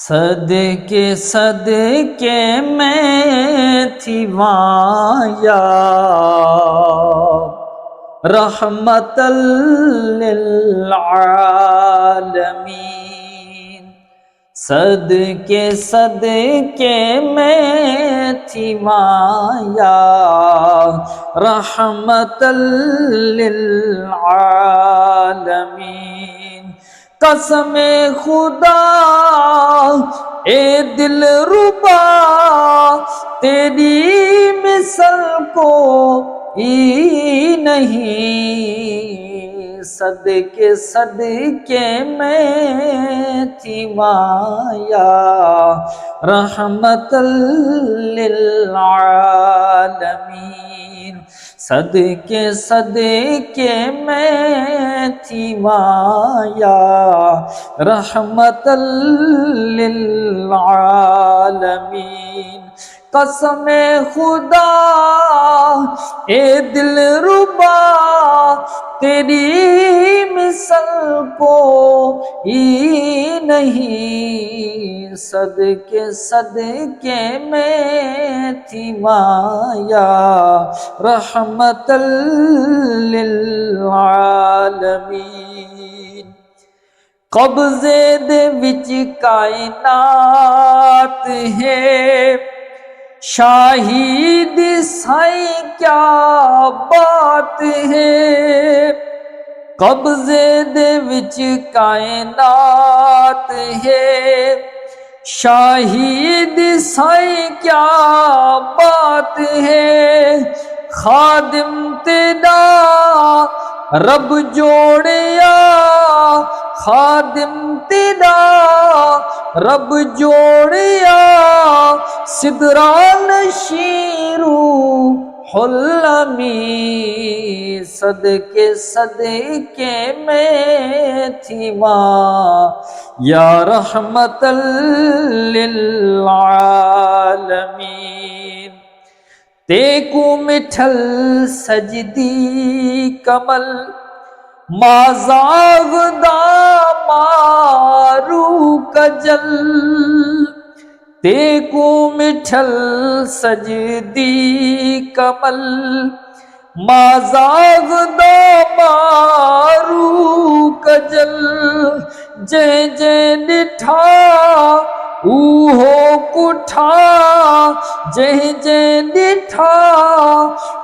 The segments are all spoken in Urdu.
صدقے صدقے میں تھی وہاں یا رحمت للعالمین، صدقے صدقے میں تھی وہاں یا رحمت للعالمین۔ قسم خدا اے دل ربا تیری مثل کوئی نہیں، صدقے صدقے میں تھی وہاں یا رحمت للعالمین، صدقے صدقے میں تھی وہاں یا رحمت للعالمین۔ قسم خدا اے دل ربا تیری مثل کوئی نہیں، صدقے صدقے میں تھی وہاں یا رحمت للعالمین۔ قبضے دے وچ کائنات ہے، شاہد سائیں کیا بات ہے، قبضے دے وچ کائنات ہے، شاہد سائیں کیا بات ہے، خادم تیرا رب جوڑیا، خادم تیرا رب جوڑیا، سدرا نشین روح الامین، صدقے صدقے میں تھی وہاں یا رحمت للعالمین۔ تیکو مٹھل سجدی کمل مازاغ دا مارو کجل، تیکو مٹھل سجدی کمل مازاغ دا مارو کجل، جے جے ڈٹھا اوہو کٹھا، جے جے ڈٹھا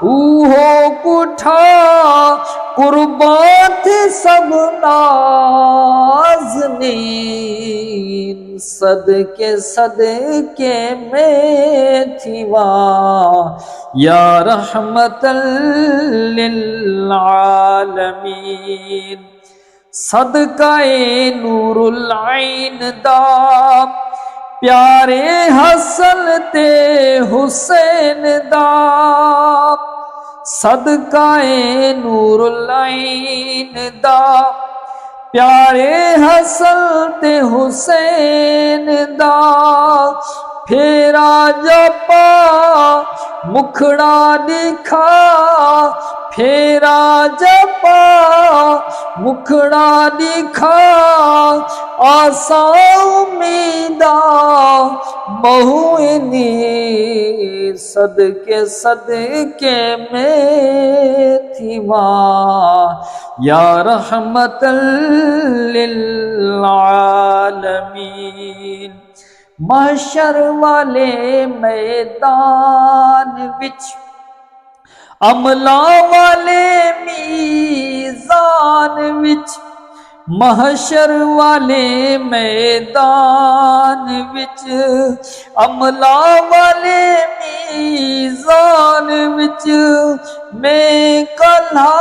اوہو کٹھا، قربان تھے سب نازنین، صدقے صدقے میں تھی وہاں یا رحمت للعالمین۔ صدقہ نور العین دا پیارے حسن تے حسین دا، صدقہ نور العین دا پیارے حسن تے حسین دا، پھیرا جپا مکھڑا دکھا، پھیرا جپا مکھڑا دکھا، آساں امیدہ بہوئنی، صدقے صدقے میں تھی وہاں یا رحمت للعالمین۔ محشر والے میدان وچ عملاں والے میزان وچ، محشر والے میدان وچ عملاں والے میزان وچ، میں کلھا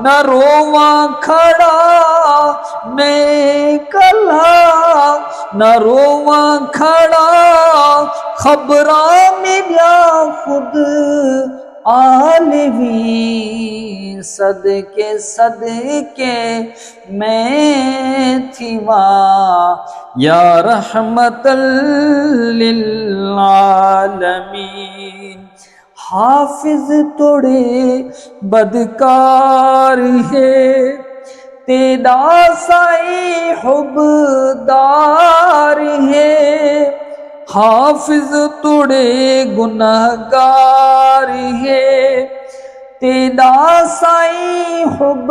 نہ رواں کھڑا، میں کلھا نہ رواں کھڑا، خبراں میرا خود عالمین، صدقے صدقے میں تھی وہاں یا رحمت للعالمین۔ حافظ توڑے بدکار ہے تیرا سائی حبدار حافظ توڑے گنہگار ہے تیرا سائیں حب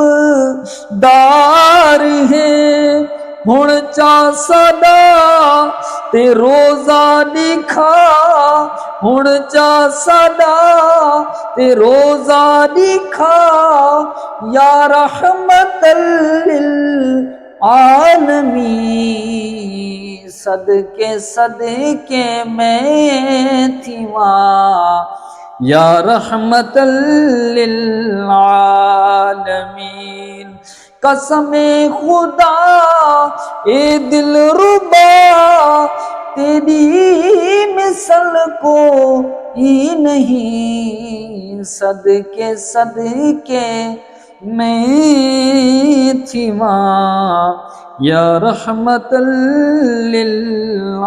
دار ہے ہن چا سدا تے روزہ دکھا ہن چا سدا تے روزہ دکھا یا رحمت للعالمین صدقے صدقے میں تھیواں یا رحمت للعالمین قسم خدا اے دل ربا تیری مثل کو ہی نہیں صدقے صدقے میں تھیواں یا رحمت للعالمین